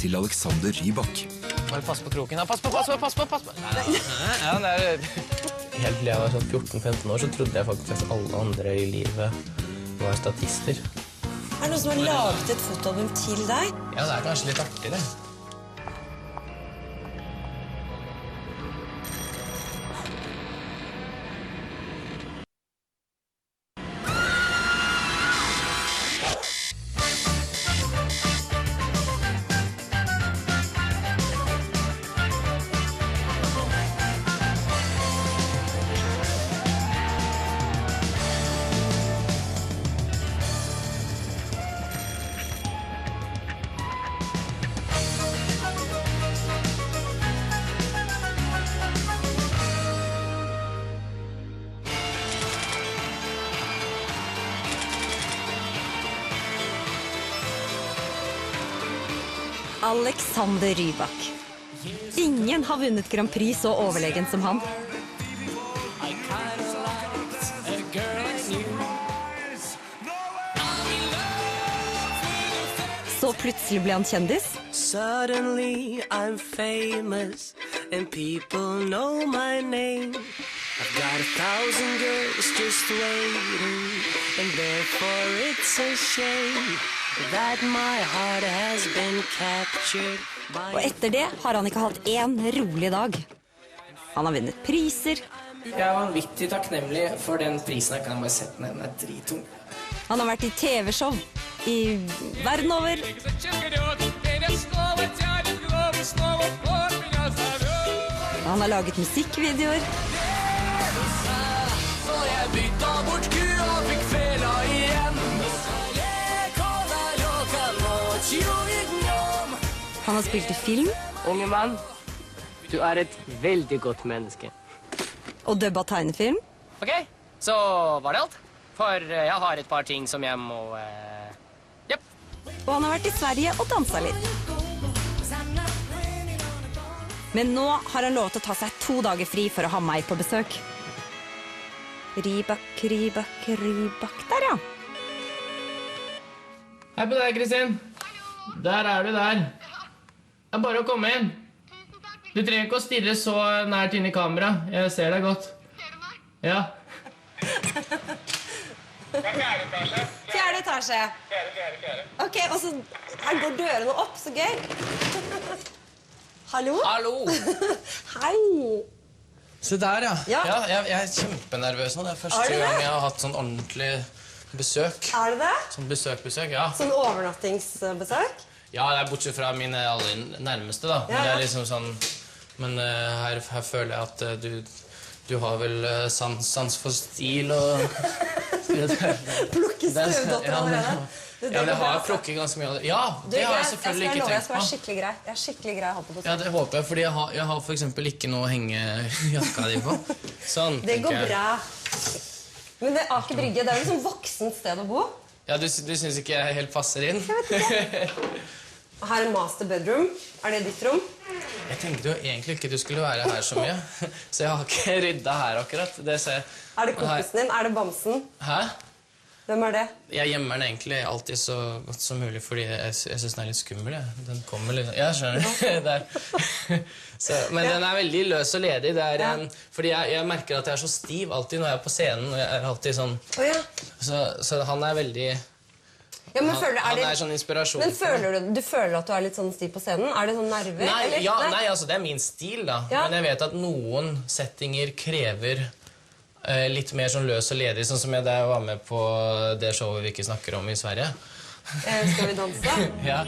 til Alexander Rybak. Bare pass på kroken. Pass på! Ja, det er... Helt til jeg var sånn 14-15 år, så trodde jeg faktisk at alle andre i livet var statister. Er det noen som har laget et fotoalbum til deg? Ja, det er kanskje litt artig, det. Alexander Rybak. Ingen har vunnet Grand Prix så overlegen som han. Så plutselig ble han kjendis. Suddenly I'm famous and people know my name. I've got 1,000 girls just waiting and therefore it's a shame that my heart has been captured by... Og etter det har han ikke hatt en rolig dag. Han har vunnet priser. Jeg er vanvittig takknemlig for den prisen. Jeg kan bare sette ned, den er dritung. Han har vært i TV-show i verden over. Han har laget musikkvideoer. Så jeg bytta bort kua og fikk fela igjen. Han har spilt i film. Unge mann, du er et veldig godt menneske. Og dubba tegnefilm. Ok, så var det alt. For jeg har et par ting som jeg må... Jepp. Og han har vært i Sverige og danset litt. Men nå har han lovet å ta seg 2 dager fri for å ha meg på besøk. Rybak, Rybak, Rybak. Der, ja. Hei på deg, Kristin. Der er du der. Det er bare å komme inn. Du trenger ikke å stirre så nært inn i kamera. Jeg ser deg godt. Ja. Fjerde etasje. Ok, og så her går dørene opp, så gøy. Hallo? Hallo. Hei. Se der, ja. Ja. Ja, jeg er kjempenervøs nå. Det er første gang jeg har hatt sånn ordentlig besøk. Er det det? Sånn besøk, ja. Sånn overnattingsbesøk? Ja, det er bortsett fra mine aller nærmeste, da. Men det er liksom sånn... Men her føler jeg at du har vel sans for stil og... Plukke støvdotter allerede. Ja, men jeg har plukket ganske mye av det. Ja, det har jeg selvfølgelig ikke tenkt på. Jeg skal være skikkelig grei. Jeg er skikkelig grei å ha på besøk. Ja, det håper jeg, fordi jeg har for eksempel ikke noe å henge jakka di på. Sånn, det går bra. Men det er Aker Brygge, det er jo et sånn voksent sted å bo. Ja, du synes ikke jeg helt passer inn? Jeg vet ikke. Her er master bedroom. Er det ditt rom? Jeg tenkte jo egentlig ikke du skulle være her så mye. Så jeg har ikke rydda her akkurat. Er det kompisen din? Er det bamsen? Hæ? Hvem er det? Jeg gjemmer den egentlig alltid så godt som mulig, fordi jeg synes den er litt skummel. Den kommer litt... Ja, skjønner du? Men den er veldig løs og ledig. Fordi jeg merker at jeg er så stiv alltid når jeg er på scenen. Og jeg er alltid sånn... Så han er veldig... Ja, men han er sånn inspirasjon. Men du føler at du er litt sånn stiv på scenen? Er det sånn nerver? Nei, altså det er min stil da. Ja. Men jeg vet at noen settinger krever litt mer sånn løs og ledig, sånn som jeg da var med på det showet vi ikke snakker om i Sverige. Skal vi danse? Ja.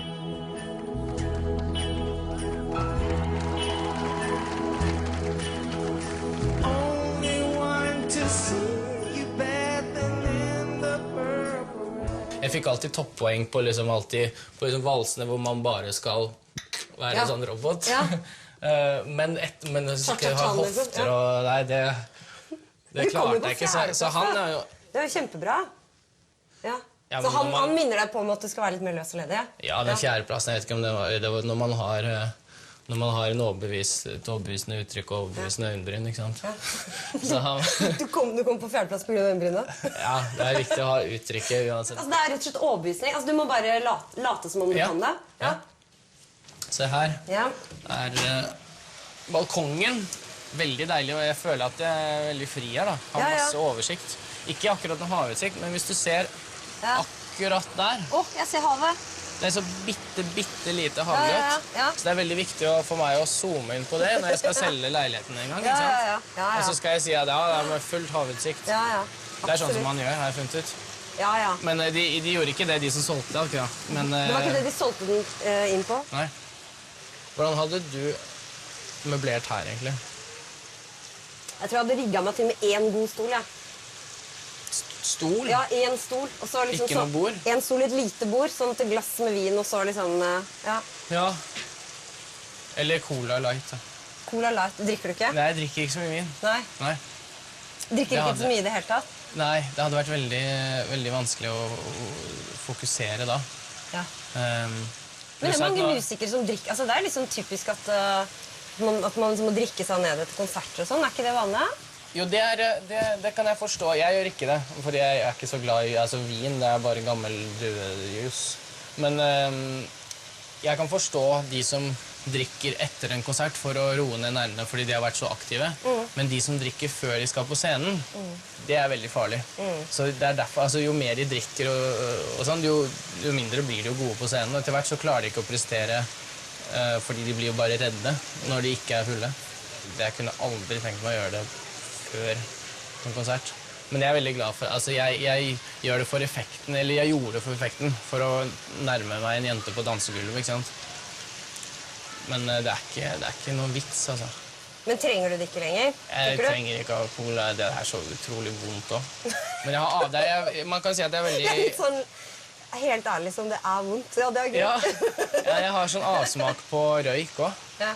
Jeg fikk alltid toppoeng på valsene hvor man bare skal være sånn robot. Ja. Men skal jeg ha hofter og... Nei, det klarte jeg ikke. Så han er jo... Det er jo kjempebra. Ja. Så han minner deg på om at du skal være litt mer løs og ledig? Ja, den fjerdeplassen, jeg vet ikke om det var når man har en overbevisende uttrykk og overbevisende øyenbryn, ikke sant? Ja. Du kom på fjerdeplass på grunn av øyenbrynet? Ja, det er viktig å ha uttrykket uansett. Altså, det er rett og slett overbevisning. Altså, du må bare late som om du kan det. Ja. Se her. Ja. Balkongen. Veldig deilig, og jeg føler at jeg er veldig fri her da. Har masse oversikt. Ikke akkurat noe havutsikt, men hvis du ser akkurat der. Jeg ser havet. Det er så bitte lite havløt. Så det er veldig viktig for meg å zoome inn på det når jeg skal selge leiligheten en gang, ikke sant? Og så skal jeg si at det er fullt havutsikt. Det er sånn som man gjør, har jeg funnet ut. Men de gjorde ikke det, de som solgte det, akkurat. Det var ikke det de solgte den inn på? Nei. Hvordan hadde du møblert her, egentlig? Jeg tror jeg hadde rigget meg til med en god stol, ja. Stol? Ja, en stol. Og så liksom ikke noe bord? En stol, et lite bord, sånn til glass med vin, og så liksom, Ja. Eller Cola Light, da. Cola Light. Drikker du ikke? Nei, jeg drikker ikke så mye vin. Nei. Drikker ikke så mye i det hele tatt? Nei, det hadde vært veldig vanskelig å fokusere da. Ja. Men det er mange musikere som drikker, altså det er liksom typisk at man må drikke seg ned etter konserter og sånn, er ikke det vanlig? Jo, det kan jeg forstå. Jeg gjør ikke det, for jeg er ikke så glad i vin, det er bare gammel druejus. Men jeg kan forstå de som drikker etter en konsert for å roe ned nervene fordi de har vært så aktive. Men de som drikker før de skal på scenen, det er veldig farlig. Så det er derfor, altså jo mer de drikker og sånn, jo mindre blir de jo gode på scenen. Og etter hvert så klarer de ikke å prestere fordi de blir jo bare redde når de ikke er fulle. Jeg kunne aldri tenkt meg å gjøre det før en konsert. Men jeg er veldig glad for, altså jeg gjør det for effekten, eller jeg gjorde det for effekten, for å nærme meg en jente på dansegulvet, ikke sant? Men det er ikke noe vits, altså. Men trenger du det ikke lenger? Jeg trenger ikke alkohol, det er så utrolig vondt også. Men jeg har avdeg, man kan si at det er veldig... Det er litt sånn, helt ærlig som det er vondt. Ja, det er gøy. Ja, jeg har sånn avsmak på røyk også.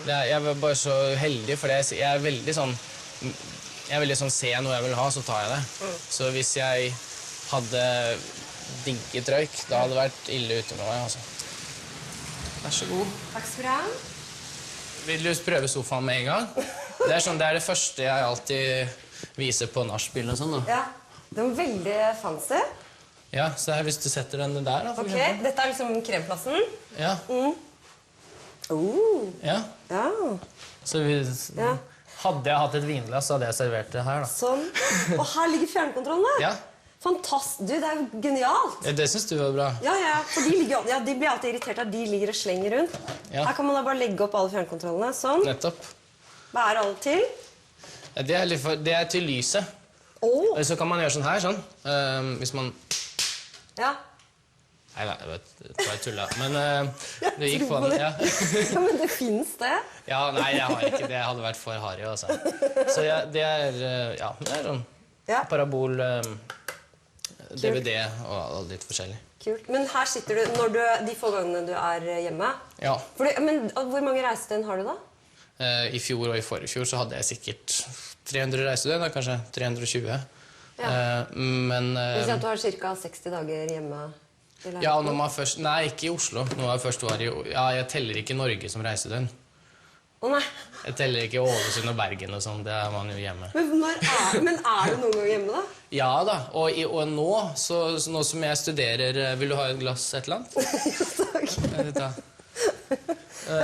Jeg er bare så heldig, for jeg er veldig sånn... se noe jeg vil ha, så tar jeg det. Så hvis jeg hadde digget røyk, da hadde det vært ille ute med meg, altså. Vær så god. Takk skal du ha. Vil du prøve sofaen med en gang? Det er det første jeg alltid viser på nachspiel og sånn, da. Ja, det var veldig fancy. Ja, så her hvis du setter den der, da, for eksempel. Dette er liksom kremplassen. Ja. Ja. Så hadde jeg hatt et vinglass, så hadde jeg servert det her, da. Sånn. Og her ligger fjernkontrollen, da. Ja. Fantastisk. Du, det er jo genialt. Ja, det synes du var bra. Ja, for de blir alltid irritert at de ligger og slenger rundt. Ja. Her kan man da bare legge opp alle fjernkontrollene. Sånn. Nettopp. Hva er alle til? Ja, det er til lyset. Så kan man gjøre sånn her, sånn. Hvis man... Ja. Nei, det var jeg tullet. Men det gikk på den, ja. Ja, men det finnes det. Ja, nei, jeg har ikke det. Jeg hadde vært for harry, altså. Så det er sånn parabol, DVD og litt forskjellig. Kult. Men her sitter du de få gangene du er hjemme. Ja. Men hvor mange reisedøgn har du da? I fjor og i forrige fjor så hadde jeg sikkert 300 reisedøgn, kanskje 320. Men... Vil si at du har cirka 60 dager hjemme? Ja, når man først... Nei, ikke i Oslo. Når jeg først var jeg teller ikke Norge som reisedøgn. Nei. Jeg teller ikke Ålesund og Bergen og sånn, det er man jo hjemme. Men er du noen gang hjemme da? Ja da, og nå som jeg studerer, vil du ha et glass et eller annet? Takk. Det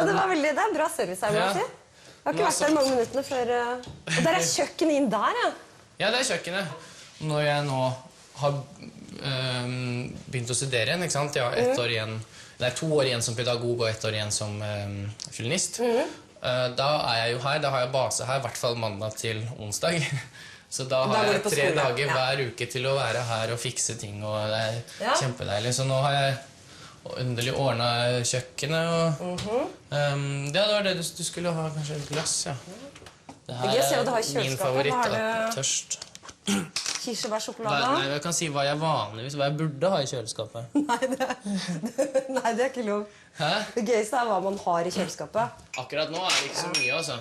er bra service her, må jeg si. Jeg har ikke vært der mange minuttene før... Og der er kjøkkenet inn der, ja. Ja, det er kjøkkenet. Når jeg nå har begynt å studere igjen, ikke sant? Jeg har 1 år igjen, det er 2 år igjen som pedagog og 1 år igjen som fiolinist. Da er jeg jo her, da har jeg base her, i hvert fall mandag til onsdag. Så da har jeg 3 dager hver uke til å være her og fikse ting, og det er kjempedeilig. Så nå har jeg underlig ordnet kjøkkenet, og det var det du skulle ha, kanskje et glass, ja. Det her er min favoritt, tørst. Kirsebærsjokolade? Nei, jeg kan si hva jeg vanligvis, hva jeg burde ha i kjøleskapet. Nei, det er ikke lov. Hæ? Det gøyeste er hva man har i kjøleskapet. Akkurat nå er det ikke så mye, altså.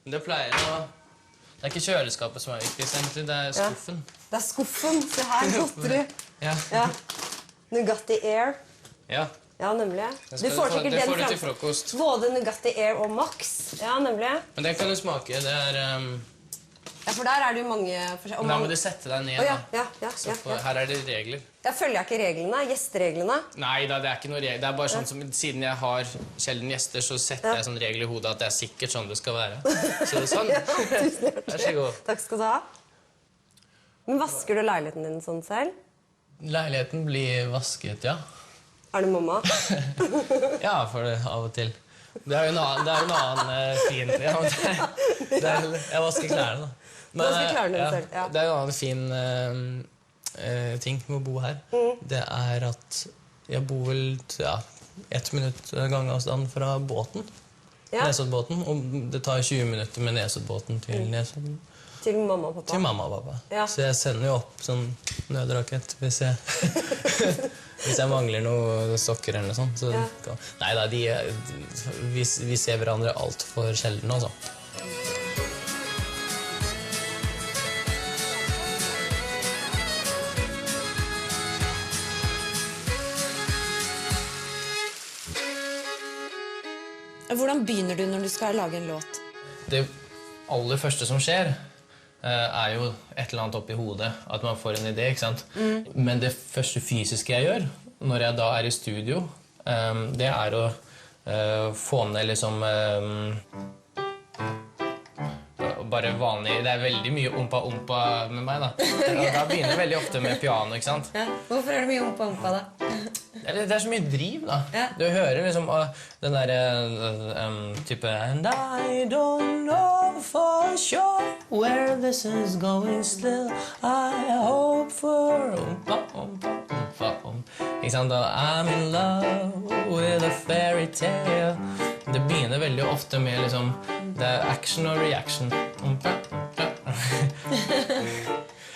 Men det pleier å... Det er ikke kjøleskapet som er viktigst, egentlig, det er skuffen. Det er skuffen, se her, godteri. Ja. Nugatti Air. Ja. Ja, nemlig. Det får du til frokost. Både Nugatti Air og Max. Ja, nemlig. Men den kan du smake, det er... Ja, for der er det jo mange... Da må du sette deg ned, da. Ja. Her er det regler. Jeg følger ikke reglene, gjestereglene. Nei da, det er ikke noe regel. Det er bare sånn som, siden jeg har sjelden gjester, så setter jeg sånn regel i hodet at det er sikkert sånn det skal være. Så sånn. Vær så god. Takk skal du ha. Men vasker du leiligheten din sånn selv? Leiligheten blir vasket, ja. Er du mamma? Ja, for det av og til. Det er jo en annen fin... Ja, jeg vasker klærne, da. Men, vasker klærne dine selv, ja. Det er jo en annen fin ting med å bo her. Det er at jeg bor vel 1 minutt gangavstand fra båten. Ja. Nesoddbåten. Og det tar 20 minutter med Nesoddbåten til Nesodden. Til mamma og pappa? Til mamma og pappa. Ja. Så jeg sender jo opp sånn nødrakett hvis jeg, hvis jeg mangler noen sokker eller noe sånt. Så, Ja. Neida, vi ser hverandre alt for sjelden også. Hvordan begynner du når du skal lage en låt? Det aller første som skjer, er jo et eller annet opp i hodet, at man får en idé, ikke sant? Men det første fysiske jeg gjør, når jeg da er i studio, det er å få ned liksom bare vanlig, det er veldig mye ompa-ompa med meg da. Da begynner jeg veldig ofte med piano, ikke sant? Ja. Hvorfor er det mye ompa-ompa da? Det er så mye driv da. Ja. Du hører liksom den der type And I don't know for sure where this is going still I hope for Ikke sant? I'm in love with a fairy tale Det begynner veldig ofte med liksom det er action og reaction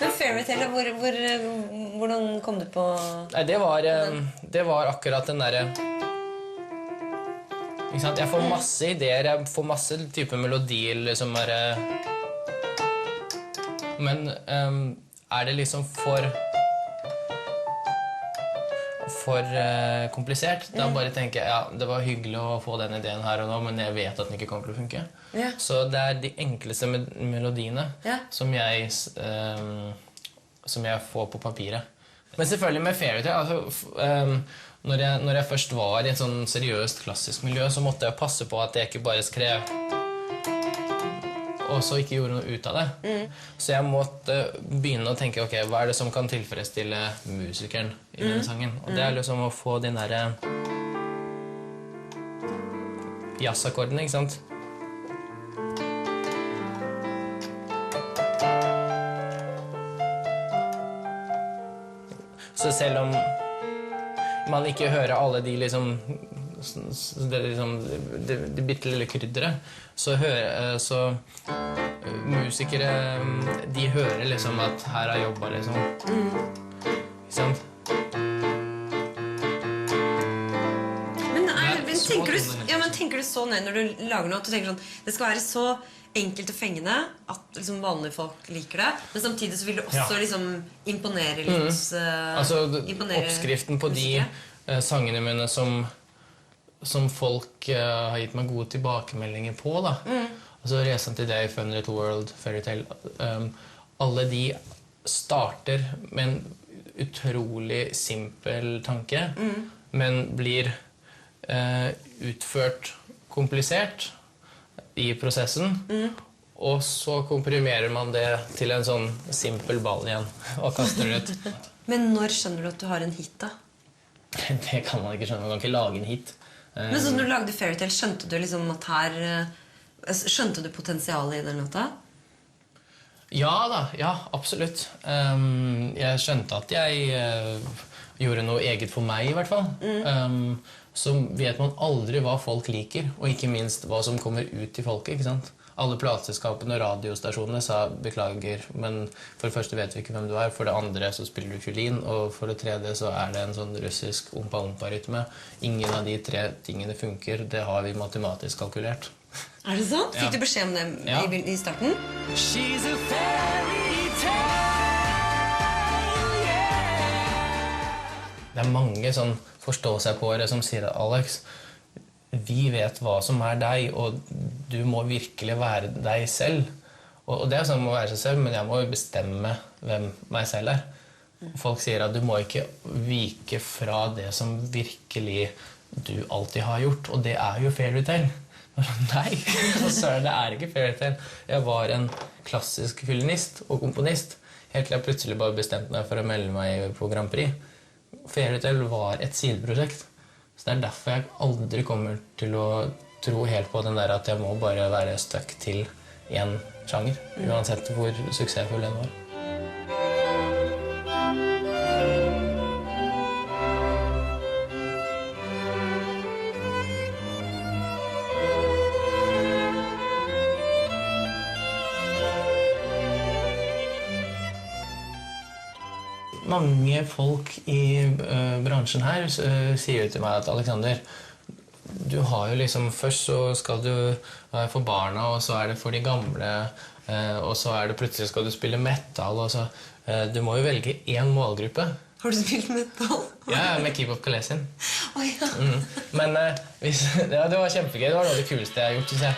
Men Fairytale, hvordan kom du på... Nei, det var akkurat den derre Ikke sant? Jeg får masse ideer, jeg får masse type melodier liksom bare Men er det liksom for komplisert da bare tenker jeg, ja, det var hyggelig å få den ideen her og nå men jeg vet at den ikke kommer til å funke Ja. Så det er de enkleste melodiene Ja. som jeg får på papiret men selvfølgelig med Fairytale altså, når jeg først var i et sånn seriøst klassisk miljø så måtte jeg passe på at jeg ikke bare skrev og så ikke gjorde noe ut av det. Så jeg måtte begynne å tenke, ok, hva er det som kan tilfredsstille musikeren i denne sangen? Og det er liksom å få den der jazzakkordene, ikke sant? Så selv om man ikke hører alle de liksom det bitte lille krydderet så musikere de hører liksom at her har jobbet liksom ikke sant? Men tenker du så nøye når du lager noe at du tenker sånn det skal være så enkelt og fengende at liksom vanlige folk liker det men samtidig så vil du også liksom imponere litt altså oppskriften på de sangene mine som folk har gitt meg gode tilbakemeldinger på da. Altså Reisen til deg, Thunder to World, Fairytale alle de starter med en utrolig simpel tanke men blir utført komplisert i prosessen og så komprimerer man det til en sånn simpel ball igjen og kaster det ut Men når skjønner du at du har en hit da? Det kan man ikke skjønne, man kan ikke lage en hit Men så når du lagde Fairytale, skjønte du liksom at her skjønte du potensialet i den låta? Ja da, ja, absolutt jeg skjønte at jeg gjorde noe eget for meg i hvert fall så vet man aldri hva folk liker og ikke minst hva som kommer ut til folket, ikke sant? Alle plateselskapene og radiostasjonene sa beklager, men for det første vet vi ikke hvem du er, for det andre så spiller du fiolin, og for det tredje så er det en sånn russisk ompa-ompa-rytme. Ingen av de 3 tingene funker, det har vi matematisk kalkulert. Er det sant? Fikk du beskjed om det i starten? She's a fairy tale, yeah. Det er mange sånn forstå-seg-på-ere som sier at Alex, vi vet hva som er deg, og du må virkelig være deg selv. Og det er sånn å være seg selv, men jeg må jo bestemme hvem meg selv er. Folk sier at du må ikke vike fra det som virkelig du alltid har gjort, og det jo fairytale. Nei, det ikke fairytale. Jeg var en klassisk violinist og komponist, helt til jeg plutselig bare bestemte meg for å melde meg på Grand Prix. Fairytale var et sideprosjekt, så det derfor jeg aldri kommer til å tro helt på den der at jeg må bare være stuck til en sjanger, uansett hvor suksessfull den var. Mange folk i bransjen her sier til meg at Alexander, du har jo liksom, først så skal du for barna, og så det for de gamle, og så det plutselig skal du spille metal, og så du må jo velge en målgruppe. Har du spilt metal? Ja, med Keep Up Kalesin. Ja. Men ja, det var kjempegøy, det var noe av det kuleste jeg har gjort, synes jeg.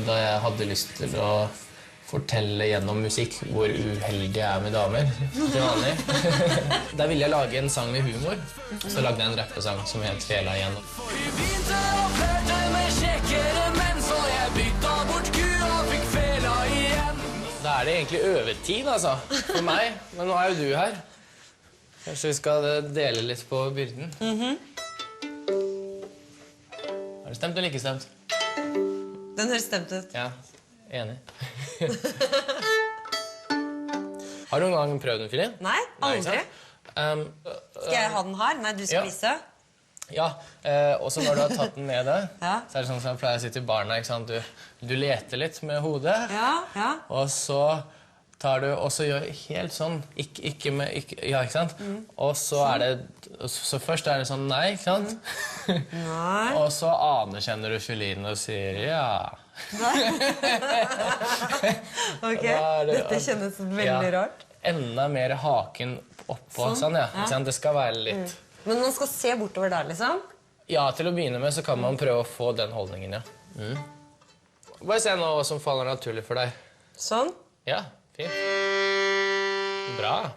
Da jeg hadde lyst til å fortelle gjennom musikk hvor uheldig jeg med damer til vanlig. Da ville jeg lage en sang med humor, så lagde jeg en rappesang som het Fela igjen. For vi begynte å flørte med kjekkere menn, så jeg bytta bort kua og fikk fela igjen. Da det egentlig øvetid, altså, for meg, men nå jo du her. Kanskje vi skal dele litt på byrden. Har du stemt eller ikke stemt? Den høres stemt ut. Ja, enig. Har du noen gang prøvd den, Filip? Nei, aldri. Skal jeg ha den her? Nei, du skal vise. Ja, og så når du har tatt den med deg, Ja. så det sånn som jeg pleier å si til barna, ikke sant? Du leter litt med hodet, Ja. og så tar du, og så gjør helt sånn, ja, ikke sant? Og så så først det sånn nei, ikke sant? Nei. Og så anerkjenner du fiolinen og sier ja. Ok, Da det- dette kjennes veldig rart. Enda mer haken oppå, sånn, ja. Ikke sant? Det skal være litt... Men man skal se bortover der, liksom. Ja, til å begynne med så kan man prøve å få den holdningen, ja. Bare se nå hva som faller naturlig for deg. Sånn. Ja, fint. Bra.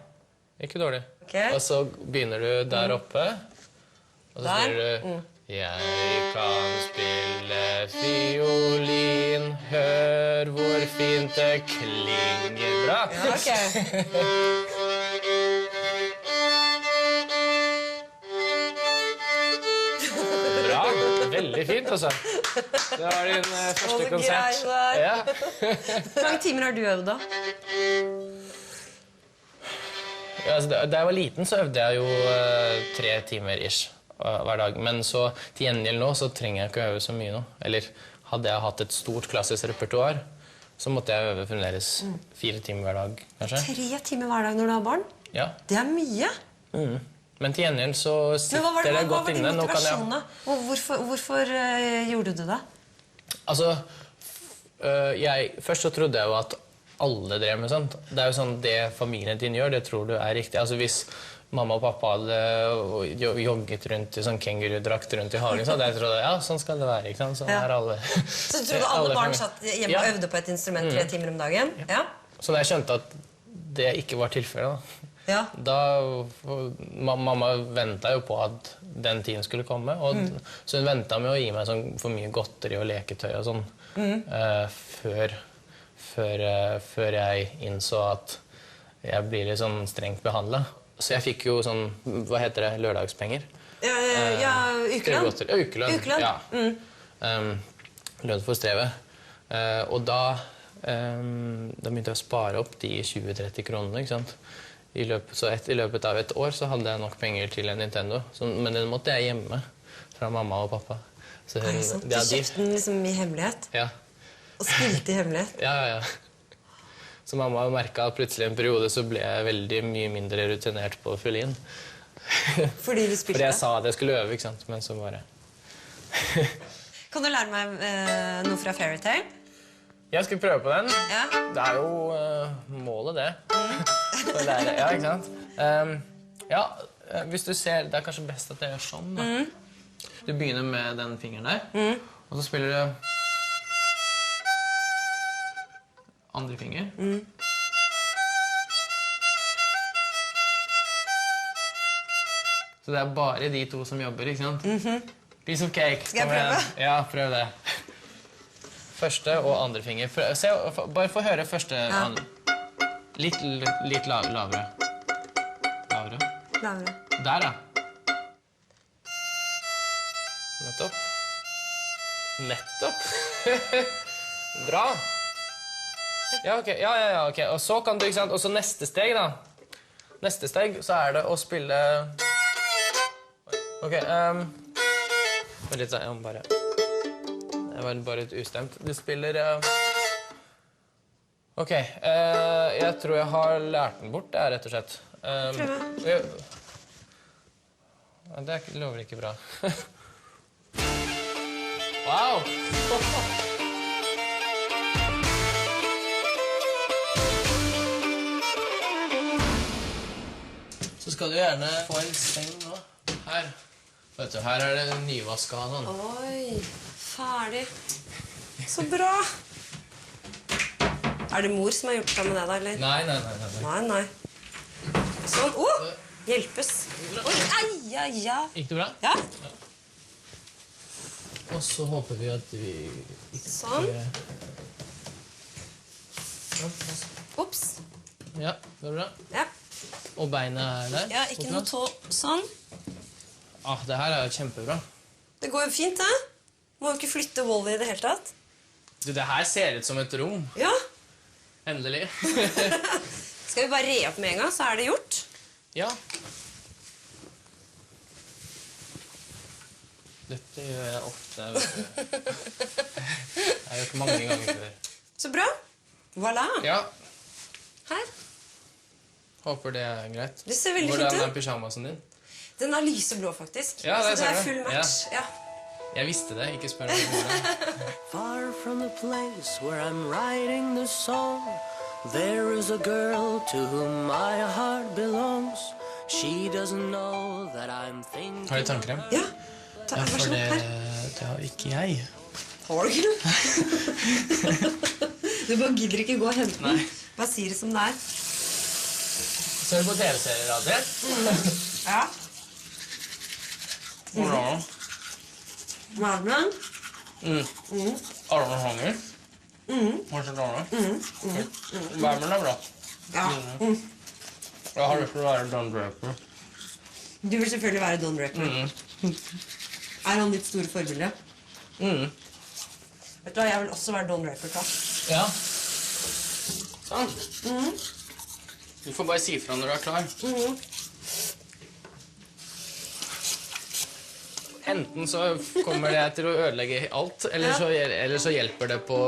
Ikke dårlig. Ok. Og så begynner du der oppe. Og så Der. sier du Jeg kan spille fiolin, hør hvor fint det klinger. Bra. Ok. Bra. Veldig fint, altså. Det var din første så konsert. grei der. Ja. Hvor mange timer har du øvd, da? Ja, altså, da jeg var liten, så øvde jeg jo 3 timer ish hver dag. Men så til gjengjeld nå så trenger jeg ikke å øve så mye nå. Eller hadde jeg hatt et stort klassisk repertoar, så måtte jeg øve fremdeles 4 timer hver dag, kanskje. 3 timer hver dag når du har barn? Ja. Det mye. Men til gjengjeld så Men sitter det godt inne. Hva Nå var kan din jeg... motivasjon, da? Og hvorfor gjorde du det? Altså, først så trodde jeg jo at alle drev med sånt. Det jo sånn det familien din gjør, det tror du riktig. Altså hvis mamma og pappa hadde jogget rundt i sånn kengurudrakt rundt i hagen, så hadde jeg trodd ja, sånn skal det være, ikke sant? Sånn alle... Så du trodde alle barn satt hjemme og øvde på et instrument 3 timer om dagen? Ja. Så da jeg skjønte at det ikke var tilfellet, Ja. mamma ventet jo på at den tiden skulle komme, og så hun ventet med å gi meg sånn for mye godteri og leketøy og sånn, før jeg innså at jeg blir litt sånn strengt behandlet. Så jeg fikk jo sånn, hva heter det, lørdagspenger? Ja, ukelønn. Ukelønn, ja. Lønn for strevet. Og da begynte jeg å spare opp de 20-30 kronene, ikke sant? I løpet av et år så hadde jeg nok penger til en Nintendo, men den måtte jeg gjemme fra mamma og pappa. Så Er det sant? Du kjøpte den liksom i hemmelighet? Ja. Og spilte i hemmelighet? Ja. Så mamma merket at plutselig en periode så ble jeg veldig mye mindre rutinert på fiolin. Fordi du spilte? Fordi jeg sa at jeg skulle øve, ikke sant? Men så bare... Kan du lære meg noe fra Fairytale? Jeg skal prøve på den. Ja. Det er jo målet, det. For å lære. Ja, ikke sant? Ja, hvis du ser, det er kanskje best at jeg gjør sånn, da. Du begynner med den fingeren der, og så spiller du andre finger. Så det er bare de to som jobber, ikke sant? Piece of cake. Skal jeg prøve? Ja, prøv det. Første og andre finger. Se, bare få høre første. Ja. Litt lavere. Lavere. Lavere. Der, da. Nettopp. Nettopp. Bra. Ja, ok. Ja, ok. Og så kan du, ikke sant? Og så neste steg, da. Neste steg, så er det å spille... Ok, vent litt, jeg må bare... Jeg var bare litt ustemt. Du spiller... Ok, jeg tror jeg har lært den bort, det er rett og slett. Det lover ikke bra. Wow! Så skal du gjerne få en seng nå. Her. Vet du, her er det nyvaska sånn. Oi, ferdig. Så bra. Er det mor som har gjort det med det da, eller? Nei. Nei. Sånn. Hjelpes. Oi, ja. Gikk det bra? Ja. Og så håper vi at vi ikke... Sånn. Ops. Ja, det er bra. Ja. Og beina er der. Ja, ikke noe tå. Sånn. Ah, det her er jo kjempebra. Det går jo fint, det. Må jo ikke flytte Wall-E i det hele tatt. Du, det her ser ut som et rom. Ja. Endelig. Skal vi bare re opp med en gang, så er det gjort. Ja. Dette gjør jeg ofte. Jeg har gjort mange ganger før. Så bra. Voilà. Ja, Her. håper det er greit. Det ser veldig fint Hvordan er ut. pyjamasen din? Den er lyseblå, faktisk. Ja, det så det ser er du. full match. Ja. Jeg visste det, ikke spør meg hvordan. Far from the place where I'm writing the song, there is a girl to whom my heart belongs. She doesn't know that I'm thinking. Har du tannkrem? Ja. Vær så For god. Her. det har ikke jeg. Har du ikke noe? Du bare gidder ikke gå og hente den. Nei. Bare sier det som det er. Ser du på TV-serier, Adrian? Ja. Hvordan? Magen. Armehanger? Hva så dårlig? Varmen er bra. Ja. Jeg har lyst til å være Don Draper. Du vil selvfølgelig være Don Draper. Er han ditt store forbilde? Vet du hva, jeg vil også være Don Draper, da. Ja. Sånn. Du får bare si fra når du er klar. Enten så kommer det til å ødelegge alt, eller så hjelper det på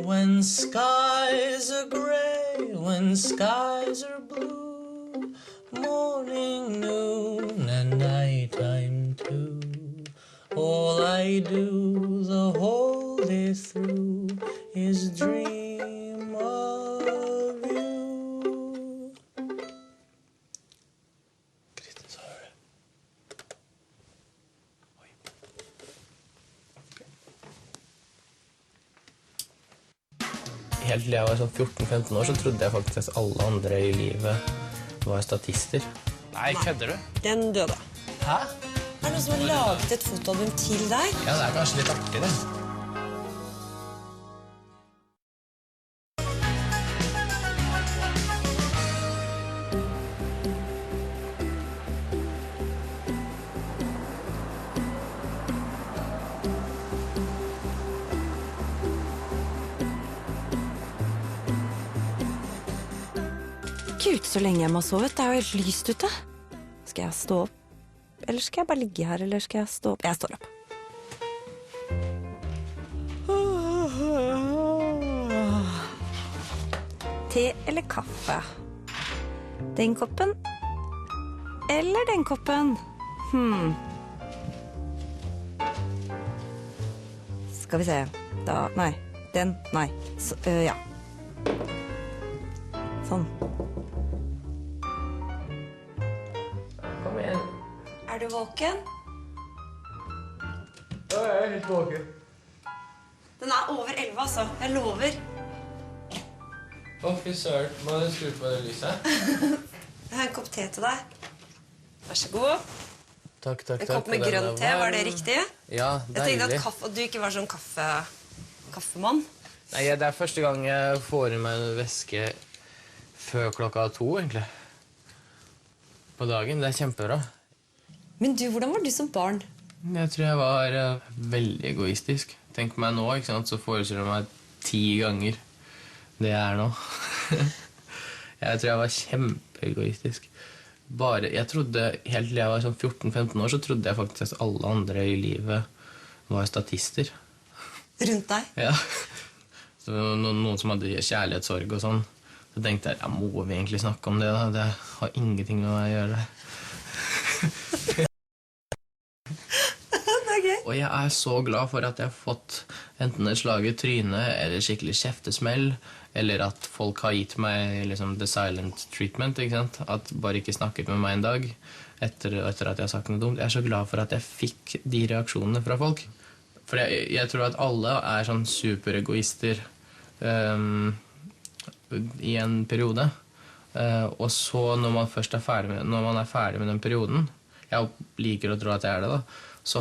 When skies are gray, when skies are blue, morning, noon, and nighttime too. All I do the whole day through is dream of you. Kristen, så hører du. Oi. Helt til jeg var sånn 14-15 år, så trodde jeg faktisk at alle andre i livet var statister. Nei, kødder du? Den døde. Hæ? Er det noen som har laget et fotoalbum til deg? Ja, det er kanskje litt artig, det. Ikke ute så lenge jeg må ha sovet. Det er jo helt lyst ute. Skal jeg stå opp? Eller skal jeg bare ligge her, eller skal jeg stå opp? Jeg står opp. Te eller kaffe? Den koppen. Eller den koppen. Skal vi se. Da, nei. Den, nei. Så, ja. Sånn. Kom igjen. Er du våken? Ja, jeg helt våken. Den over 11, altså. Jeg lover. Fy søren, må du skru på det lyset? Jeg har en kopp te til deg. Vær så god. Takk. En kopp med grønn te, var det riktig? Ja, Jeg tenkte deilig. at du ikke var sånn kaffemann. Nei, det er første gang jeg får i meg en væske før 2:00, egentlig. På dagen. Det er kjempebra. Men du, hvordan var du som barn? Jeg tror jeg var veldig egoistisk. Tenk meg nå, ikke sant, så forestiller jeg meg 10 ganger det jeg er nå. Jeg tror jeg var kjempeegoistisk. Jeg trodde, helt til jeg var sånn 14-15 år, så trodde jeg faktisk at alle andre i livet var statister. Rundt deg? Ja. Så noen som hadde kjærlighetssorg og sånn. Så tenkte jeg, ja, må vi egentlig snakke om det da? Det har ingenting med meg å gjøre. Og jeg er så glad for at jeg har fått enten et slag i trynet eller skikkelig kjeftesmell, eller at folk har gitt meg liksom, the silent treatment, ikke sant? At bare ikke snakket med meg en dag etter at jeg har sagt noe dumt. Jeg er så glad for at jeg fikk de reaksjonene fra folk. For jeg tror at alle er sånn superegoister i en periode. Og så når man først er ferdig med den perioden, jeg liker å tro at jeg er det da, så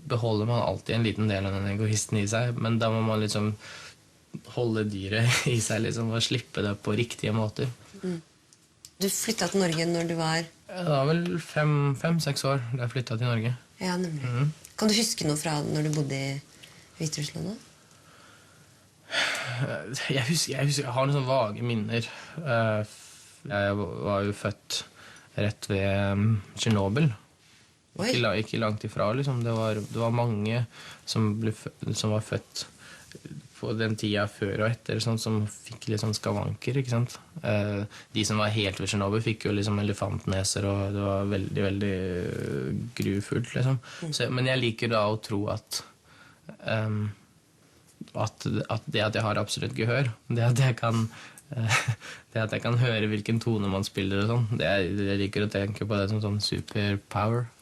beholder man alltid en liten del av den egoisten i seg, men da må man liksom holde dyret i seg liksom, og slippe det på riktige måter. Du flyttet til Norge når du var... Det var vel 5-6 år da jeg flyttet til Norge. Ja, nemlig. Kan du huske noe fra når du bodde i Hviterussland da? Jeg har noen sånne vage minner. Jeg var jo født rett ved Tsjernobyl. Ikke langt ifra, liksom. Det var mange som var født på den tida før og etter, sånn, som fikk litt sånn skavanker, ikke sant? De som var helt ved Tsjernobyl fikk jo liksom elefantneser, og det var veldig, veldig grufullt, liksom. Men jeg liker da å tro at det at jeg har absolutt gehør, det at jeg kan høre hvilken tone man spiller og sånn, jeg liker å tenke på det som sånn superpower.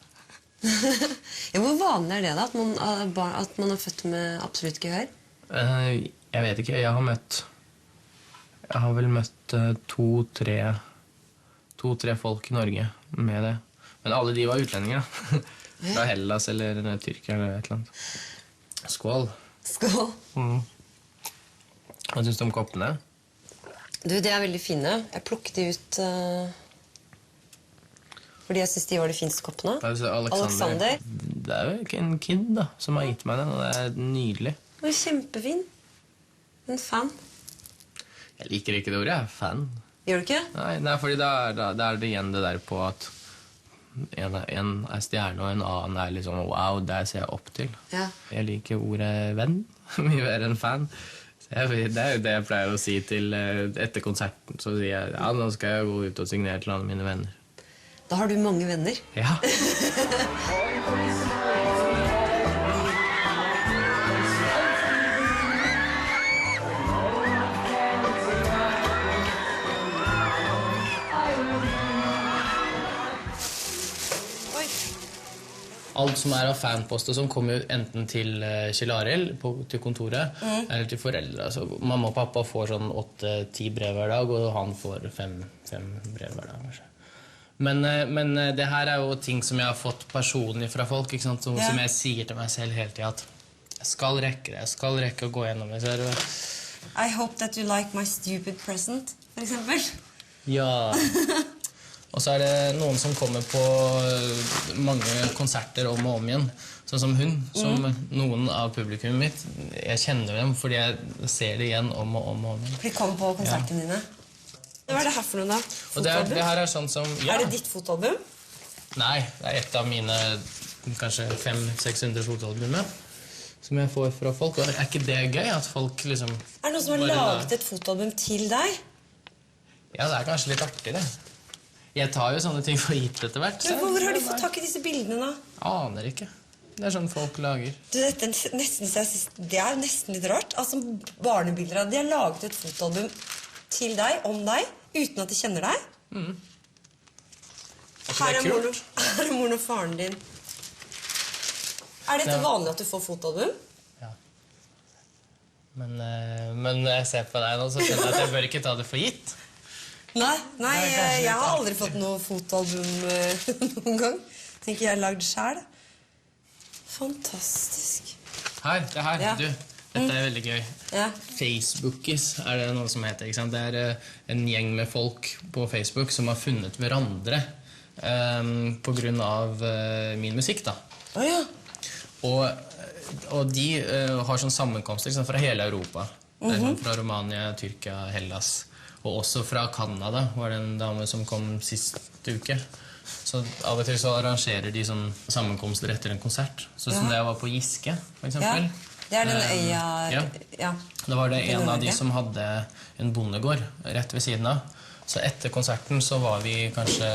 Ja, hvor vanlig er det da, at man er født med absolutt gehør? Jeg vet ikke, jeg har vel møtt 2-3 folk i Norge med det. Men alle de var utlendinger da. Fra Hellas eller Tyrkia eller et eller annet. Skål. Skål. Hva synes du om koppene? Du, de er veldig fine. Jeg plukket de ut fordi jeg synes de var de fineste koppene. Alexander. Det er jo ikke en kid da, som har gitt meg den, og det er nydelig. Den er kjempefin. En fan. Jeg liker ikke det ordet, jeg er fan. Gjør du ikke? Nei, fordi da er det igjen det der på at en er stjerne, og en annen er liksom, wow, det ser jeg opp til. Ja. Jeg liker ordet venn, mye mer enn fan. Det er jo det jeg pleier å si til etter konserten, så sier jeg, ja, nå skal jeg gå ut og signere til alle mine venner. Da har du mange venner. Ja. Alt som er av fanposter som kommer jo enten til Kjell Arild, til kontoret, eller til foreldre. Altså, mamma og pappa får sånn 8-10 brev hver dag, og han får 5 brev hver dag, kanskje. Men det her er jo ting som jeg har fått personlig fra folk, ikke sant? Som jeg sier til meg selv hele tiden, at jeg skal rekke å gå gjennom det. I hope that you like my stupid present, for eksempel. Ja. Og så er det noen som kommer på mange konserter om og om igjen. Sånn som hun, som noen av publikummet mitt. Jeg kjenner dem fordi jeg ser det igjen om og om igjen. De kommer på konsertene dine. Hva er det her for noe da? Og det her er sånn som... Ja. Er det ditt fotoalbum? Nei, det er et av mine kanskje 500-600 fotoalbumer som jeg får fra folk. Og er ikke det gøy at folk liksom... Er det noen som har laget et fotoalbum til deg? Ja, det er kanskje litt artig det. Jeg tar jo sånne ting for gitt etter hvert. Men hvor har de fått tak i disse bildene da? Aner ikke. Det er sånn folk lager. Du, dette er nesten, det er nesten litt rart. Altså, barnebilder av de har laget et fotoalbum til deg, om deg, uten at de kjenner deg. Her er moren og faren din. Er dette vanlig at du får fotoalbum? Ja. Men når jeg ser på deg nå, så skjønner jeg at jeg bør ikke ta det for gitt. Nei, jeg har aldri fått noe fotoalbum noen gang. Tenker jeg har lagd selv. Fantastisk. Her, det her, Ja. du. Dette er veldig gøy. Ja. Facebookis er det noe som heter, ikke sant? Det er en gjeng med folk på Facebook som har funnet hverandre på grunn av min musikk, da. Åja. Og de har sånn sammenkomster liksom, fra hele Europa. Det er sånn, fra Romania, Tyrkia, Hellas. Og også fra Kanada var det en dame som kom sist uke. Så av og til så arrangerer de sånn sammenkomster etter en konsert. Så som da jeg var på Giske, for eksempel. Ja. Det er den øya... Ja. Da var det en av de som hadde en bondegård rett ved siden av. Så etter konserten så var vi kanskje...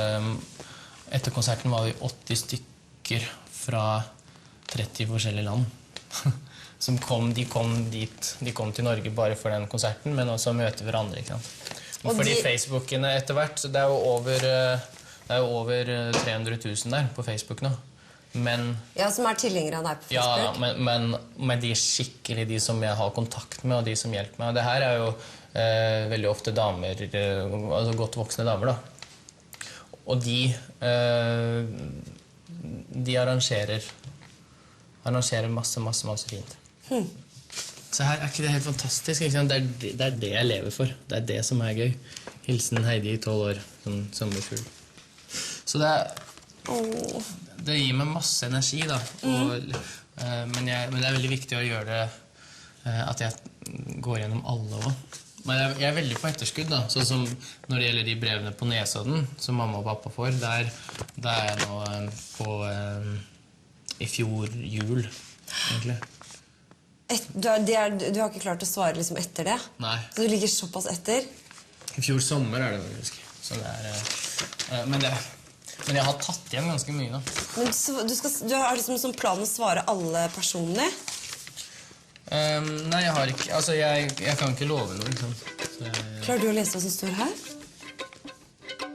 Etter konserten var vi 80 stykker fra 30 forskjellige land. Som de kom dit. De kom til Norge bare for den konserten, men også møte hverandre, ikke sant? Fordi Facebookene etter hvert, så det er jo over 300 000 der på Facebook nå. Men, Ja, som er tilhengere av deg på Facebook. ja, men de er skikkelig de som jeg har kontakt med, og de som hjelper meg. Og det her er jo veldig ofte damer, altså godt voksne damer, da. Og de arrangerer masse fint. Så her er ikke det helt fantastisk, ikke sant? Det er det jeg lever for. Det er det som er gøy. Hilsen Heidi, 12 år, sånn sommerfugl. Så det gir meg masse energi, da. Men det er veldig viktig å gjøre det, at jeg går gjennom alle også. Men jeg er veldig på etterskudd, da. Sånn som når det gjelder de brevene på Nesodden, som mamma og pappa får, der er jeg nå på i fjor jul, egentlig. Du har ikke klart å svare liksom etter det? Nei. Så du ligger såpass etter? I fjor sommer er det faktisk. Så det er, men jeg har tatt igjen ganske mye, da. Men du har liksom som plan å svare alle personlig? Nei, jeg har ikke. Altså, jeg kan ikke love noe, liksom. Klarer du å lese hva som står her?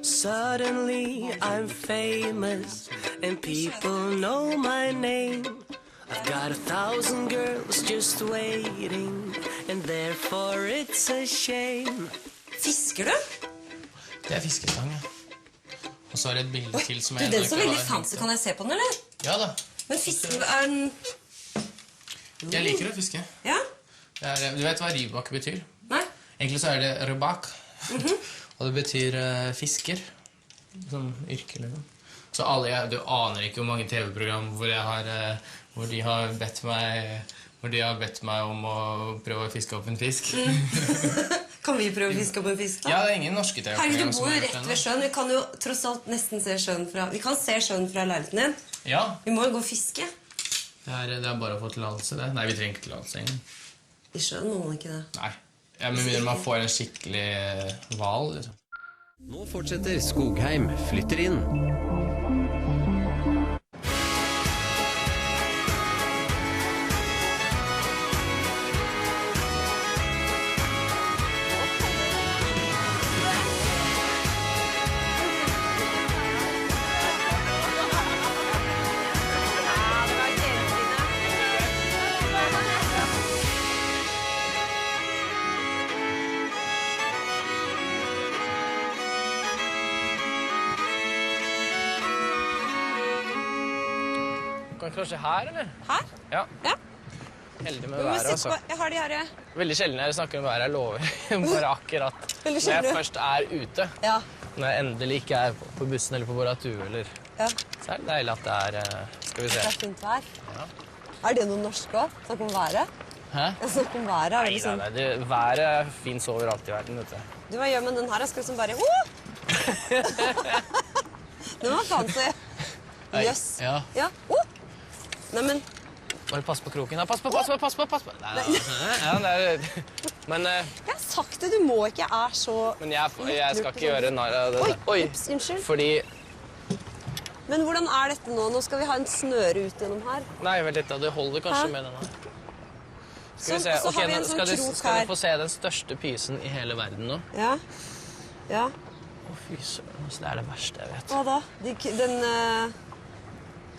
Suddenly I'm famous and people know my name. I've got 1,000 girls just waiting and therefore it's a shame. Fisker du? Det er fiskestang, ja. Og så er det et bilde til som jeg Den så veldig har fancy. Kan jeg se på den, eller? Ja da. Men fisker er den... Jeg liker å fiske. Ja? Du vet hva ribak betyr? Nei? Egentlig så er det ribak. Og det betyr fisker. Som yrke, liksom. Så du aner ikke hvor mange TV-program hvor de har bedt meg om å prøve å fiske opp en fisk. Kan vi prøve å fiske opp en fisk, da? Ja, det er ingen norske TV-program. Herregud, du bor jo rett ved sjøen. Vi kan jo tross alt nesten se sjøen fra... Vi kan se sjøen fra leiligheten din. Ja. Vi må jo gå og fiske. Det er bare å få tillatelse, det. Nei, vi trenger ikke tillatelse engang. I sjøen må man ikke det. Nei. Ja, men mindre man får en skikkelig hval, liksom. Nå fortsetter Skogheim flytter inn. Kan kanskje her, eller? Her? Ja. Ja. Heldig med Vi må været, sitte altså. på... Jeg har de her, ja. Veldig sjelden jeg snakker om været, jeg lover. Bare akkurat Veldig når sjelden. jeg først er ute. Ja. Når jeg endelig ikke er på bussen eller på Boratue, eller... Ja. Så er det deilig at det er... Skal vi se. Det er fint vær. Ja. Er det noe norsk også? Snakk om været? Hæ? Jeg snakker om været. Er det liksom... Nei, været finnes overalt i verden, vet du. Du, hva gjør med den her? Jeg skal liksom bare... Den var fancy. Jøss. Ja. Ja. Nei, men... Bare pass på kroken. Ja, pass på! Nei, ja, det er... Men... Jeg sa sagt det, du må ikke, jeg er så... Men jeg skal ikke gjøre narr av det. Oi, ups, unnskyld. Fordi... Men hvordan er dette nå? Nå skal vi ha en snøre ut gjennom her. Nei, vent litt da, du holder kanskje med den her. Skal vi se, og så har vi en nå sånn krok skal her. du få se den største pysen i hele verden nå. Ja. Ja. Å, fy søren, altså, det er det verste jeg vet. Hva da?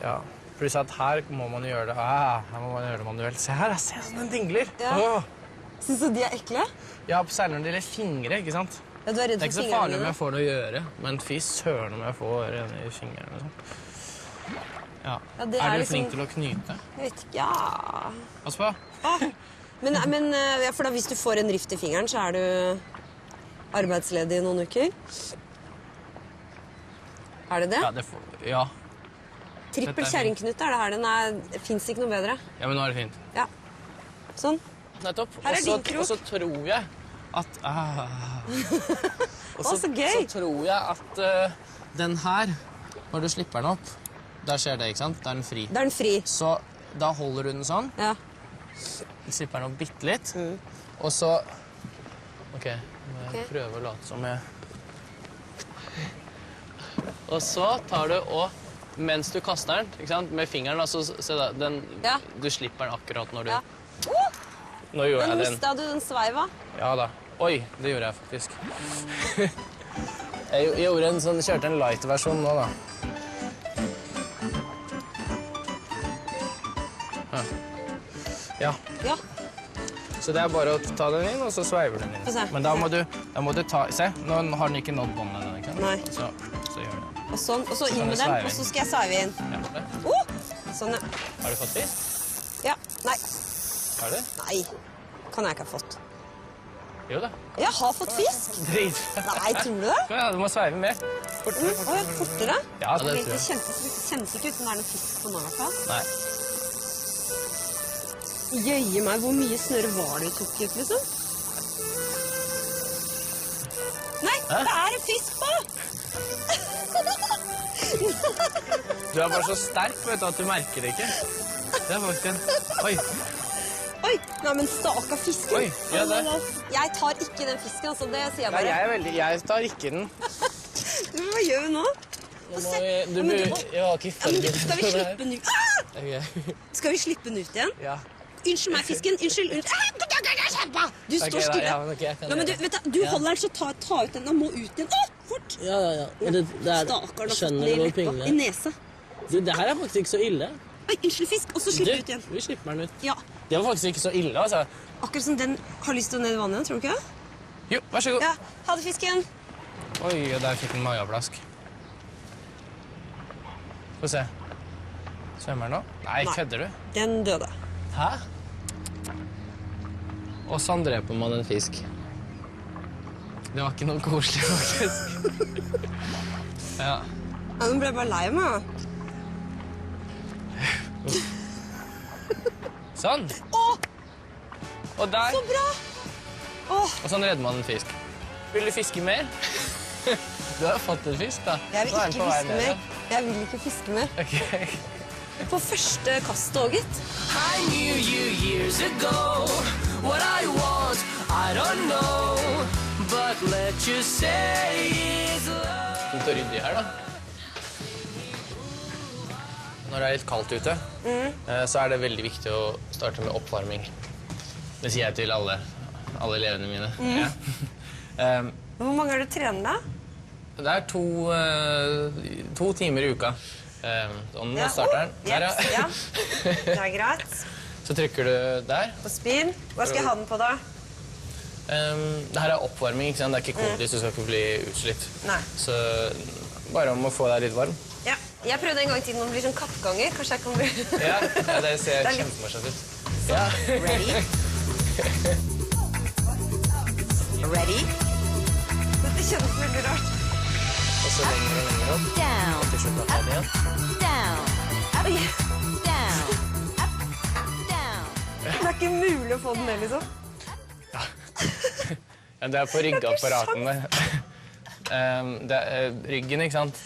Ja, pluss at her må man gjøre det, her må man gjøre det manuelt. Se her, se sånn den dingler. Ja. Åh. Synes du de er ekle? Ja, særlig når det gjelder fingre, ikke sant? Ja, du er redd Det er for ikke så fingrene farlig om dine. jeg får noe å gjøre, men fy søren om jeg får en i fingrene. Liksom. Ja. Ja, det er du liksom- flink til å knyte? Jeg vet ikke, ja... Pass på. Men ja, for da, hvis du får en rift i fingeren, så er du arbeidsledig i noen uker? Er det det? Ja, ja. Trippel Dette er kjerringknut er det her. Det finnes ikke noe bedre. Ja, men nå er det fint. Ja. Sånn. Nettopp. Her er din krok. Og så tror jeg at... Å, så gøy! Så tror jeg at den her, når du slipper den opp, der skjer det, ikke sant? Da er den fri. Da er den fri. Så da holder du den sånn. Ja. Du slipper den opp bitte litt. Og så... Ok, må jeg prøve å late som jeg... Og så tar du og... Mens du kaster den, ikke sant? Med fingeren, altså, se da, Ja. du slipper den akkurat når du... Ja. Nå gjorde Men jeg den. mistet du den sveiva? Ja da. Oi, det gjorde jeg faktisk. Jeg gjorde en sånn, kjørte en light-versjon nå da. Ja. Ja. Så det er bare å ta den inn, og så sveiver den inn. Få se, Men da få må du ta... Se, nå har den ikke nådd båndet den, ikke sant? Nei. Så gjør den. Og sånn, og så inn kan med du den, sveive og inn. så skal jeg sveive inn. Ja. Sånn, ja. Har du fått fisk? Ja. Nei. Har du? Nei. Kan jeg ikke ha fått. Jo da. Jeg har fått fisk. Drit. Nei, tror du det? Ja, du må sveive mer. Fortere, Å, ja, fortere? Ja, det Det tror jeg. kjennes ikke ut som det er noe fisk på nå, i hvert fall. Nei. Jøye meg, hvor mye snøre var det du tok ut, liksom? Nei, det er en fisk på! Du er bare så sterk, vet du, at du merker det ikke. Det er faktisk en... Oi. Oi, nei, men staka fisken. Oi, ja, det. Jeg tar ikke den fisken, altså, det sier jeg Nei, bare. jeg tar ikke den. Hva gjør vi nå? Jeg var ikke Ja, men skal vi slippe den ut? Ah! Ok. Skal vi slippe den ut igjen? Ja. Unnskyld meg, fisken. Unnskyld. Du står Ok, da, stille. ja, men ok, jeg kan Ja, men du, gjøre vet du, du holder den, så ta ut den. Den må ut igjen. Å, fort! Ja. Men det er, Stakkar, da skjønner fått du den i hvor leppa. pingle? I nesa. Du, det her er faktisk ikke så ille. Oi, unnskyld, fisk. Og så slipp ut igjen. Vi slipper den ut. Ja, Det var faktisk ikke så ille, altså. akkurat som den har lyst til å ned i vannet igjen, tror du ikke? Jo, vær så god. Ja, ha det, fisken. Oi, og der fikk den mageplask. Få se. Svømmer den nå? Nei, Nei. kødder du? Den døde. Hæ? Og sånn dreper man en fisk. Det var ikke noe koselig, faktisk. Ja. Ja, den ble bare lei meg. Sånn. Åh, Og der. så bra! Åh, Og sånn redder man en fisk. Vil du fiske mer? Du har fått en fisk, da. jeg vil Nå er den ikke på vei fiske ned, mer. Jeg vil ikke fiske mer. da. Ok. På første kast òg, gitt. I knew you years ago. What I want, I don't know. But let's just say it's love. Fint å rydde i her, da. Når det er litt kaldt ute, så er det veldig viktig å starte med oppvarming. Det sier jeg til alle elevene mine. Ja. Hvor mange er du trener, da? Det er 2 timer i uka. Sånn, nå starter den. Der, Ja. Det er greit. Så trykker du der. Og spinn. Hva skal jeg ha den på, da? Det her er oppvarming, ikke sant? Det er ikke kondis, du skal ikke bli utslitt. Nei. Så bare om å få deg litt varm. Ja. Jeg prøvde en gang i tiden når det blir sånn kappganger. Kanskje jeg kan bli... Ja, det ser Det er litt- kjempemorsomt ut. Ja. Ready? Ready? Dette kjennes veldig rart. Og så lenger og lenger opp. Down, Til slutt opp igjen. down, Oi, down, up, down. det er ikke mulig å få den ned, liksom. Ja, det er på ryggeapparatene. Ryggen, ikke sant?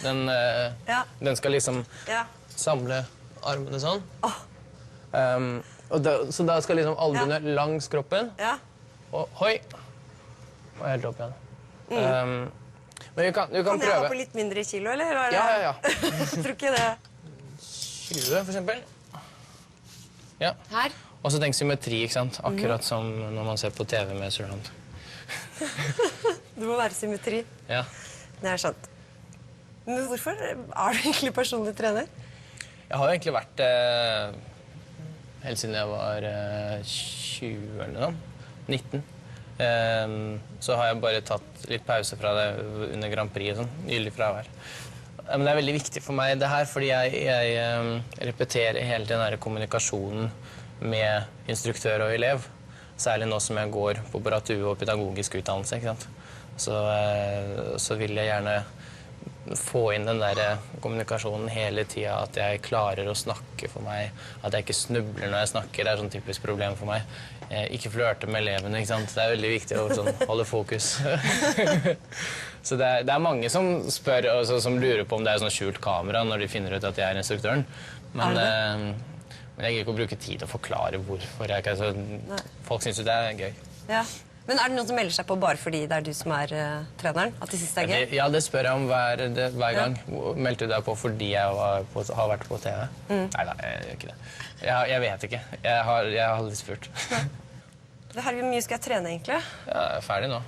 Ja. Den skal liksom Ja. samle armene sånn. Så da skal liksom albuene langs kroppen. Ja. Og hoi. Må helt opp igjen. Men du kan Kan jeg ha prøve. på litt mindre kilo, eller? Hva er det? Ja. Jeg tror ikke det. 20, for eksempel. Ja. Her. Og så tenk symmetri, ikke sant? Akkurat som når man ser på TV med surround. Det må være symmetri. Ja. Det er sant. Men hvorfor er du egentlig personlig trener? Jeg har jo egentlig vært helt siden jeg var 20 eller noe. 19. Så har jeg bare tatt litt pause fra det under Grand Prix og sånn. Gyldig fravær. Men det er veldig viktig for meg det her, fordi jeg repeterer hele den der kommunikasjonen med instruktør og elev. Særlig nå som jeg går på Boratue og pedagogisk utdannelse, ikke sant? Så vil jeg gjerne få inn den der kommunikasjonen hele tiden, at jeg klarer å snakke for meg, at jeg ikke snubler når jeg snakker. Det er sånn typisk problem for meg. Ikke flørte med elevene, ikke sant? Det er veldig viktig å holde fokus. Så det er mange som spør, og som lurer på om det er sånn skjult kamera når de finner ut at jeg er instruktøren. Men jeg gir ikke å bruke tid til å forklare hvorfor. Folk synes jo det er gøy. Ja. Men er det noen som melder seg på bare fordi det er du som er treneren? At de synes det er gøy? Ja, det spør jeg om hver gang. Meldte du deg på fordi jeg har vært på TV? Nei, jeg gjør ikke det. Jeg vet ikke. Jeg har aldri spurt. Hvor mye skal jeg trene, egentlig? Jeg er ferdig nå.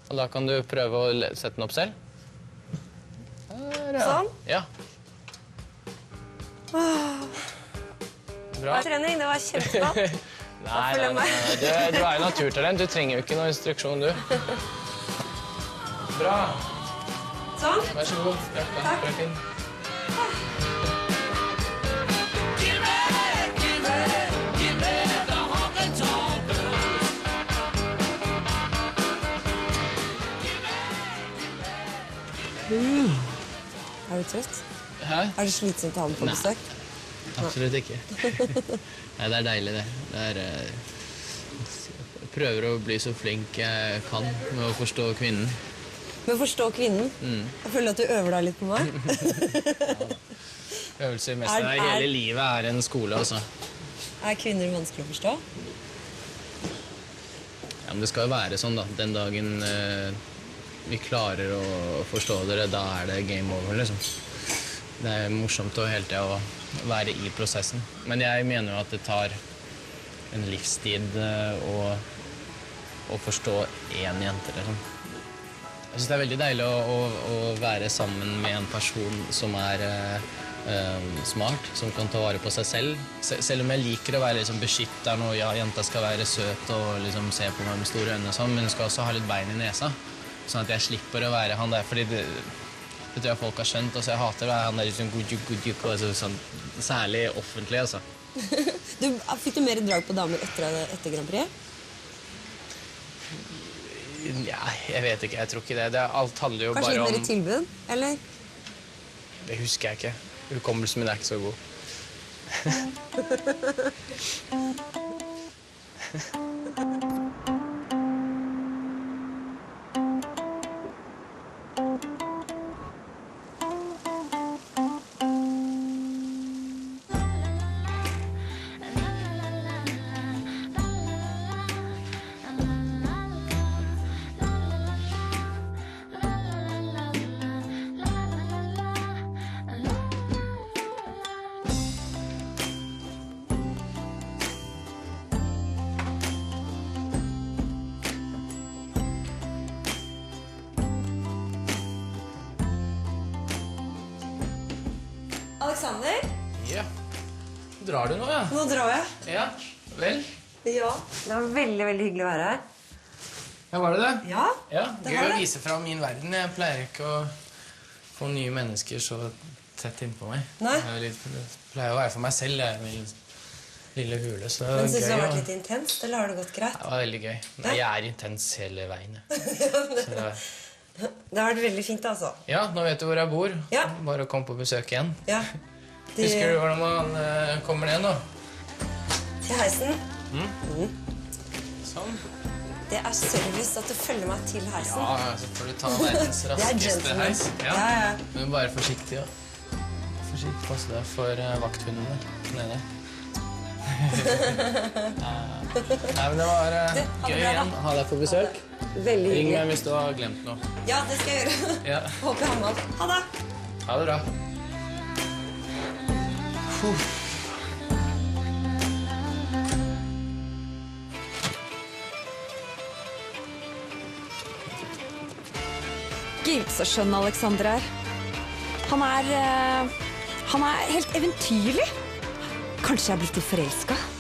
Og da kan du prøve å sette den opp selv. Sånn? Ja. Bra. Bra trening, det var kjempebra. Nei, du er jo naturtalent. Du trenger jo ikke noe instruksjon, du. Bra. Sånn? Vær så god. Takk. Frøken. Er du trøtt? Hæ? Er det slitsomt å ha den på besøk? Absolutt ikke. Nei, det er deilig, det. Jeg prøver å bli så flink jeg kan med å forstå kvinnen. Med å forstå kvinnen? Jeg føler at du øver deg litt på meg. Øvelser mest av hele livet er en skole, altså. Er kvinner vanskelig å forstå? Ja, men det skal jo være sånn, da. Den dagen vi klarer å forstå dere, da er det game over, liksom. Det er morsomt å hele tiden å være i prosessen. Men jeg mener jo at det tar en livstid å forstå én jente, liksom. Jeg synes det er veldig deilig å være sammen med en person som er smart, som kan ta vare på seg selv. Selv om jeg liker å være liksom beskytteren, og ja, jenta skal være søt og liksom se på meg med store øyne og sånn, men hun skal også ha litt bein i nesa, sånn at jeg slipper å være han der, fordi det tror jeg folk har skjønt, og så jeg hater det, han der liksom gudjuk, altså, sånn, særlig offentlig, altså. Fikk du mer drag på damer etter Grand Prix? Ja, jeg vet ikke, jeg tror ikke det. Alt handler jo Kanskje bare om... Kanskje litt mer tilbud, eller? Det husker jeg ikke. Hukommelsen min er ikke så god. Alexander? Ja. Drar du nå, ja? Nå drar jeg. Ja, vel? Ja. Det var veldig, veldig hyggelig å være her. Ja, var det det? Ja, Gøy å vise fra min verden. Jeg pleier ikke å få nye mennesker så tett innpå meg. Nei. Jeg pleier å være for meg selv, jeg, min lille hule. Så det Men synes du var det har gøy. vært litt intenst, eller har det gått greit? Det var veldig gøy. Nei, jeg er intens hele veien. Det har vært veldig fint, altså. Ja, nå vet du hvor jeg bor. Ja. Bare å komme på besøk igjen. Ja. Husker du hvordan man kommer ned nå? Til heisen. Sånn. Det er service at du følger meg til heisen. Ja, så får du ta verdens Det er raskeste gentleman. heis. Ja. Men bare forsiktig, ja. Forsiktig, passe deg for vakthundene nede. Nei, men det var gøy igjen å ha deg på besøk. Veldig Ring hyggelig. meg hvis du har glemt noe. Ja, det skal jeg gjøre. Ja. Håper jeg har med alt. Ha det. Ha det bra. Gud, så skjønn Alexander er. Han er helt eventyrlig. Kanskje jeg er blitt litt forelsket.